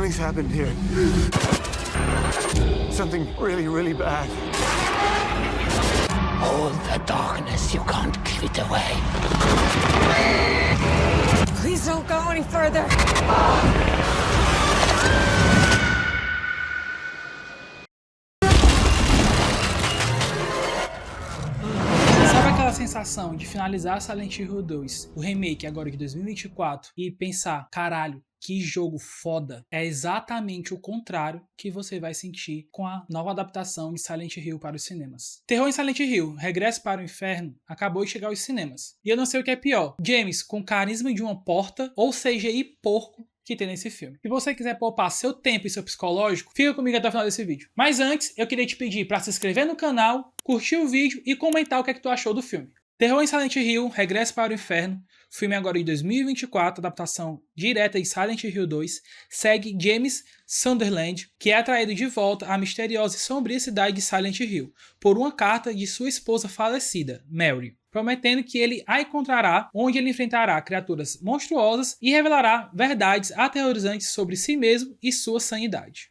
Something's happened here. Something really, really bad. Hold the darkness, you can't give it away. Please don't go any further. Sabe aquela sensação de finalizar Silent Hill 2, o remake agora de 2024, e pensar, caralho, que jogo foda? É exatamente o contrário que você vai sentir com a nova adaptação de Silent Hill para os cinemas. Terror em Silent Hill, Regresso para o Inferno, acabou de chegar aos cinemas. E eu não sei o que é pior, James com carisma de uma porta ou CGI porco que tem nesse filme. Se você quiser poupar seu tempo e seu psicológico, fica comigo até o final desse vídeo. Mas antes, eu queria te pedir para se inscrever no canal, curtir o vídeo e comentar o que é que tu achou do filme. Terror em Silent Hill, Regresso para o Inferno, filme agora de 2024, adaptação direta de Silent Hill 2, segue James Sunderland, que é atraído de volta à misteriosa e sombria cidade de Silent Hill, por uma carta de sua esposa falecida, Mary, prometendo que ele a encontrará, onde ele enfrentará criaturas monstruosas e revelará verdades aterrorizantes sobre si mesmo e sua sanidade.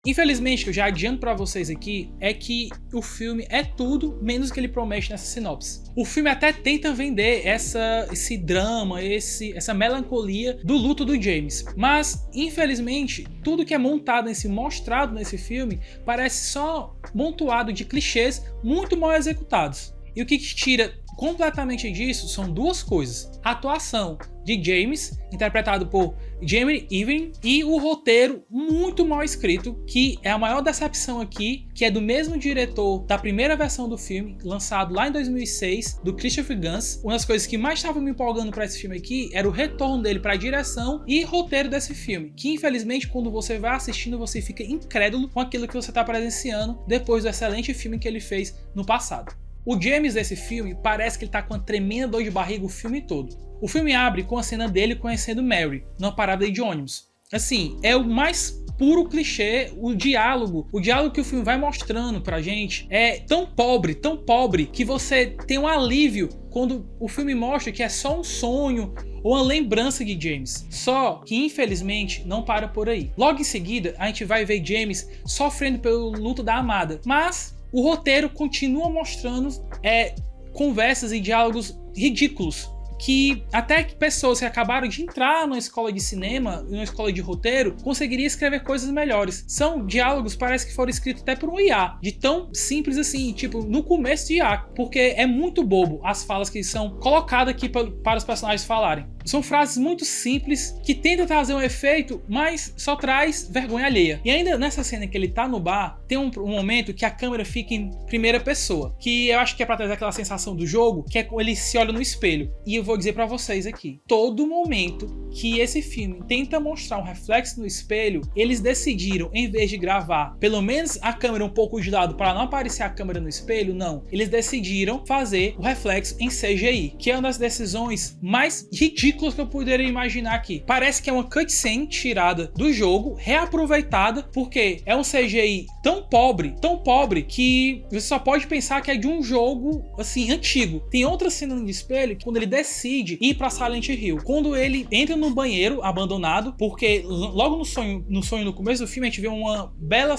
Infelizmente, o que eu já adianto pra vocês aqui é que o filme é tudo menos o que ele promete nessa sinopse. O filme até tenta vender esse drama, essa melancolia do luto do James, mas infelizmente tudo que é mostrado nesse filme parece só montuado de clichês muito mal executados. E o que tira completamente disso são duas coisas: a atuação de James, interpretado por Jamie Irving, e o roteiro muito mal escrito, que é a maior decepção aqui, que é do mesmo diretor da primeira versão do filme, lançado lá em 2006, do Christopher Gans. Uma das coisas que mais estava me empolgando para esse filme aqui era o retorno dele para a direção e roteiro desse filme, que infelizmente quando você vai assistindo você fica incrédulo com aquilo que você está presenciando depois do excelente filme que ele fez no passado. O James desse filme parece que ele tá com uma tremenda dor de barriga o filme todo. O filme abre com a cena dele conhecendo Mary, numa parada de ônibus. Assim, é o mais puro clichê, o diálogo que o filme vai mostrando pra gente é tão pobre, que você tem um alívio quando o filme mostra que é só um sonho ou uma lembrança de James. Só que, infelizmente, não para por aí. Logo em seguida, a gente vai ver James sofrendo pelo luto da amada, mas o roteiro continua mostrando conversas e diálogos ridículos, que até que pessoas que acabaram de entrar numa escola de cinema, numa escola de roteiro, conseguiriam escrever coisas melhores. São diálogos, parece que foram escritos até por um IA, de tão simples assim, tipo, no começo de IA, porque é muito bobo as falas que são colocadas aqui para os personagens falarem. São frases muito simples, que tentam trazer um efeito, mas só traz vergonha alheia. E ainda nessa cena que ele tá no bar, tem um momento que a câmera fica em primeira pessoa, que eu acho que é pra trazer aquela sensação do jogo, que é quando ele se olha no espelho. E eu vou dizer pra vocês aqui, todo momento que esse filme tenta mostrar um reflexo no espelho, eles decidiram, em vez de gravar pelo menos a câmera um pouco de lado para não aparecer a câmera no espelho, não. Eles decidiram fazer o reflexo em CGI, que é uma das decisões mais ridículas que eu poderia imaginar aqui. Parece que é uma cutscene tirada do jogo, reaproveitada, porque é um CGI tão pobre, que você só pode pensar que é de um jogo, assim, antigo. Tem outra cena no espelho, quando ele decide ir pra Silent Hill, quando ele entra no banheiro abandonado, porque logo no sonho no começo do filme, a gente vê uma bela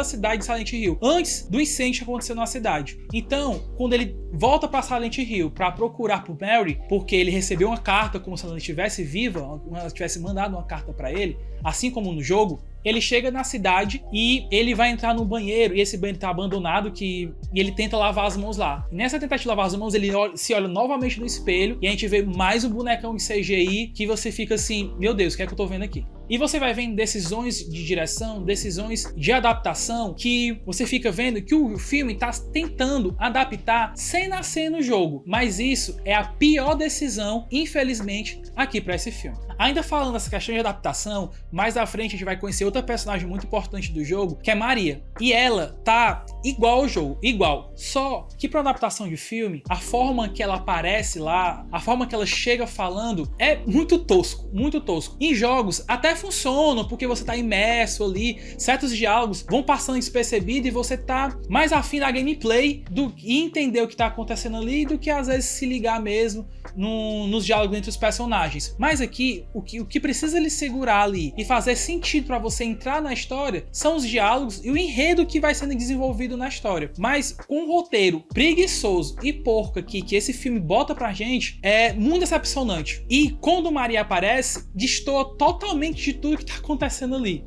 cidade de Silent Hill, antes do incêndio que aconteceu na cidade. Então, quando ele volta pra Silent Hill pra procurar por Mary, porque ele recebeu uma carta como se ela estivesse viva, como ela tivesse mandado uma carta pra ele, assim como no jogo, ele chega na cidade e ele vai entrar no banheiro, e esse banheiro tá abandonado, e ele tenta lavar as mãos lá. E nessa tentativa de lavar as mãos, ele se olha novamente no espelho, e a gente vê mais um bonecão de CGI, que você fica assim, meu Deus, o que é que eu tô vendo aqui? E você vai vendo decisões de direção, decisões de adaptação, que você fica vendo que o filme tá tentando adaptar sem nascer no jogo. Mas isso é a pior decisão, infelizmente, aqui para esse filme. Ainda falando dessa questão de adaptação, mais à frente a gente vai conhecer outra personagem muito importante do jogo, que é Maria. E ela tá igual ao jogo, igual. Só que pra adaptação de filme, a forma que ela aparece lá, a forma que ela chega falando é muito tosco, muito tosco. Em jogos até funcionam, porque você tá imerso ali, certos diálogos vão passando despercebido e você tá mais afim da gameplay e entender o que tá acontecendo ali do que às vezes se ligar mesmo nos diálogos entre os personagens. Mas aqui, o que precisa lhe segurar ali e fazer sentido pra você entrar na história são os diálogos e o enredo que vai sendo desenvolvido na história. Mas com um roteiro preguiçoso e porco aqui que esse filme bota pra gente, é muito decepcionante. E quando Maria aparece, destoa totalmente de tudo que tá acontecendo ali.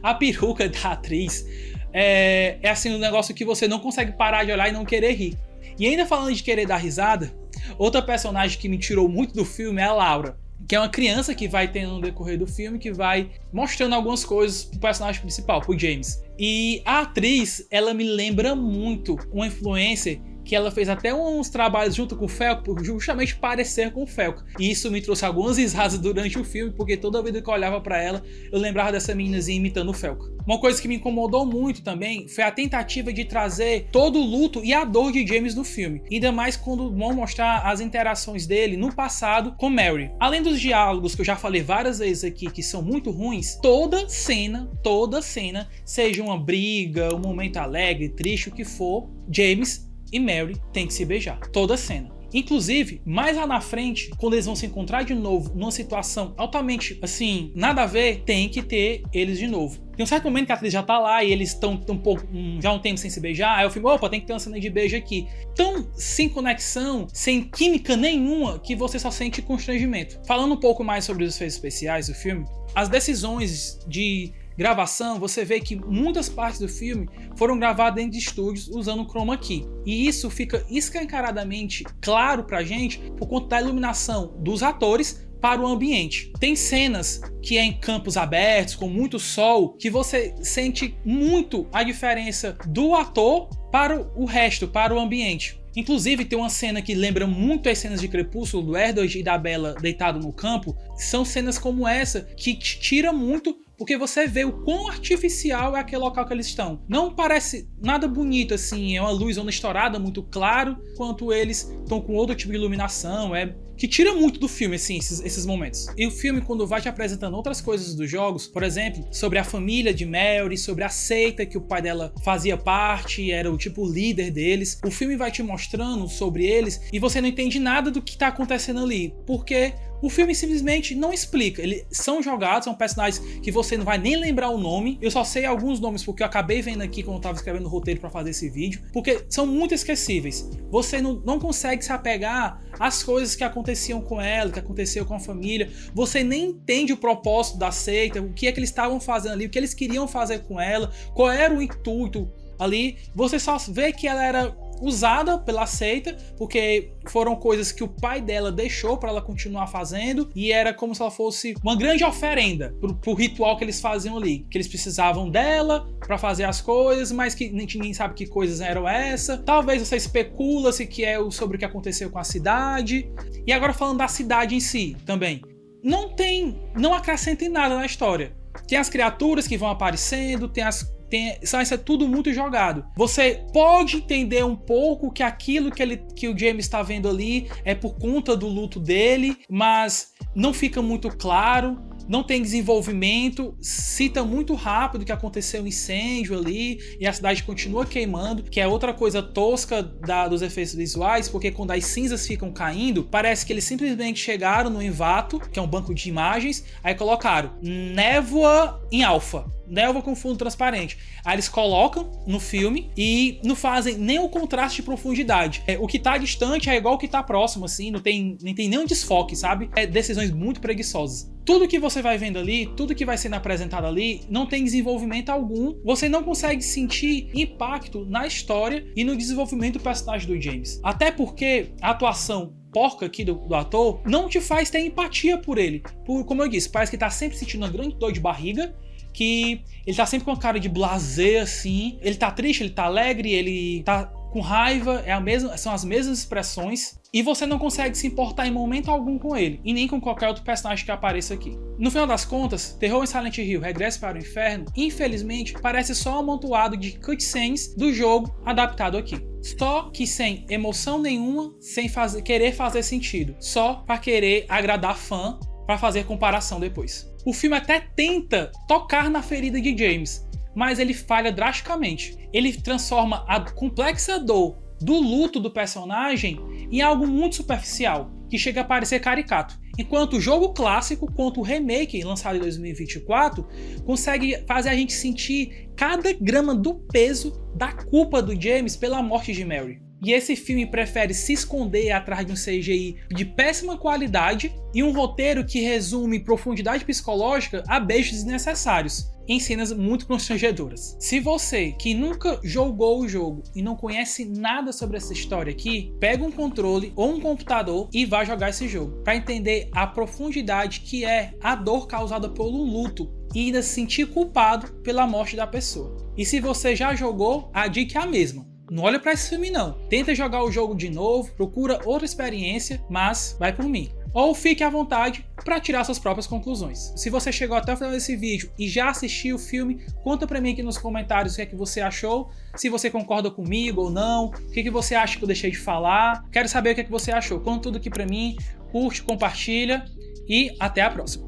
A peruca da atriz é assim um negócio que você não consegue parar de olhar e não querer rir. E ainda falando de querer dar risada, outra personagem que me tirou muito do filme é a Laura, que é uma criança que vai tendo no decorrer do filme, que vai mostrando algumas coisas pro personagem principal, pro James. E a atriz, ela me lembra muito uma influencer que ela fez até uns trabalhos junto com o Falcon, justamente parecer com o Falcon. E isso me trouxe algumas risadas durante o filme, porque toda vez que eu olhava pra ela, eu lembrava dessa meninazinha imitando o Falcon. Uma coisa que me incomodou muito também foi a tentativa de trazer todo o luto e a dor de James no filme. Ainda mais quando vão mostrar as interações dele no passado com Mary. Além dos diálogos que eu já falei várias vezes aqui, que são muito ruins, toda cena, seja uma briga, um momento alegre, triste, o que for, James e Mary tem que se beijar. Toda cena. Inclusive, mais lá na frente, quando eles vão se encontrar de novo numa situação altamente, assim, nada a ver, tem que ter eles de novo. Tem um certo momento que a atriz já tá lá e eles estão já um tempo sem se beijar, aí eu filme, opa, tem que ter uma cena de beijo aqui. Tão sem conexão, sem química nenhuma, que você só sente constrangimento. Falando um pouco mais sobre os efeitos especiais do filme, as decisões de gravação, você vê que muitas partes do filme foram gravadas dentro de estúdios usando chroma key. E isso fica escancaradamente claro pra gente por conta da iluminação dos atores para o ambiente. Tem cenas que é em campos abertos, com muito sol, que você sente muito a diferença do ator para o resto, para o ambiente. Inclusive tem uma cena que lembra muito as cenas de Crepúsculo, do Edward e da Bella deitado no campo. São cenas como essa que te tira muito, porque você vê o quão artificial é aquele local que eles estão. Não parece nada bonito assim, é uma luz estourada muito claro, enquanto eles estão com outro tipo de iluminação, que tira muito do filme, assim, esses momentos. E o filme, quando vai te apresentando outras coisas dos jogos, por exemplo, sobre a família de Mary, sobre a seita que o pai dela fazia parte, era o tipo líder deles, o filme vai te mostrando sobre eles e você não entende nada do que tá acontecendo ali, porque o filme simplesmente não explica. Eles são jogados, são personagens que você não vai nem lembrar o nome. Eu só sei alguns nomes porque eu acabei vendo aqui quando eu tava escrevendo o roteiro para fazer esse vídeo, porque são muito esquecíveis. Você não consegue se apegar às coisas que aconteciam com ela, que aconteceu com a família. Você nem entende o propósito da seita, o que é que eles estavam fazendo ali, o que eles queriam fazer com ela, qual era o intuito ali. Você só vê que ela era usada pela seita, porque foram coisas que o pai dela deixou para ela continuar fazendo, e era como se ela fosse uma grande oferenda pro ritual que eles faziam ali, que eles precisavam dela para fazer as coisas, mas que ninguém sabe que coisas eram essa. Talvez você especula se que é sobre o que aconteceu com a cidade. E agora falando da cidade em si também, não acrescenta em nada na história. Tem as criaturas que vão aparecendo, isso é tudo muito jogado. Você pode entender um pouco que aquilo que o James está vendo ali é por conta do luto dele, mas não fica muito claro, não tem desenvolvimento, cita muito rápido que aconteceu um incêndio ali e a cidade continua queimando, que é outra coisa tosca dos efeitos visuais, porque quando as cinzas ficam caindo, parece que eles simplesmente chegaram no Envato, que é um banco de imagens, aí colocaram névoa em alfa, névoa com fundo transparente. Aí eles colocam no filme e não fazem nem o contraste de profundidade. O que tá distante é igual o que tá próximo, assim, não tem nenhum desfoque, sabe? Decisões muito preguiçosas. Tudo que você vai vendo ali, tudo que vai sendo apresentado ali, não tem desenvolvimento algum. Você não consegue sentir impacto na história e no desenvolvimento do personagem do James. Até porque a atuação porca aqui do ator não te faz ter empatia por ele. Como eu disse, parece que tá sempre sentindo uma grande dor de barriga, que ele tá sempre com uma cara de blasé, assim. Ele tá triste, ele tá alegre, ele tá com raiva, são as mesmas expressões. e você não consegue se importar em momento algum com ele, e nem com qualquer outro personagem que apareça aqui. No final das contas, Terror em Silent Hill Regresso para o Inferno, infelizmente, parece só um amontoado de cutscenes do jogo adaptado aqui. Só que sem emoção nenhuma, sem querer fazer sentido, só para querer agradar fã, para fazer comparação depois. O filme até tenta tocar na ferida de James, mas ele falha drasticamente. Ele transforma a complexa dor do luto do personagem em algo muito superficial, que chega a parecer caricato. Enquanto o jogo clássico, quanto o remake lançado em 2024, consegue fazer a gente sentir cada grama do peso da culpa do James pela morte de Mary. E esse filme prefere se esconder atrás de um CGI de péssima qualidade e um roteiro que resume profundidade psicológica a beijos desnecessários, em cenas muito constrangedoras. Se você que nunca jogou o jogo e não conhece nada sobre essa história aqui, pega um controle ou um computador e vá jogar esse jogo, para entender a profundidade que é a dor causada pelo luto e ainda se sentir culpado pela morte da pessoa. E se você já jogou, a dica é a mesma. Não olha pra esse filme não. Tenta jogar o jogo de novo, procura outra experiência, mas vai por mim. Ou fique à vontade para tirar suas próprias conclusões. Se você chegou até o final desse vídeo e já assistiu o filme, conta pra mim aqui nos comentários o que é que você achou, se você concorda comigo ou não, o que é que você acha que eu deixei de falar. Quero saber o que é que você achou. Conta tudo aqui pra mim, curte, compartilha e até a próxima.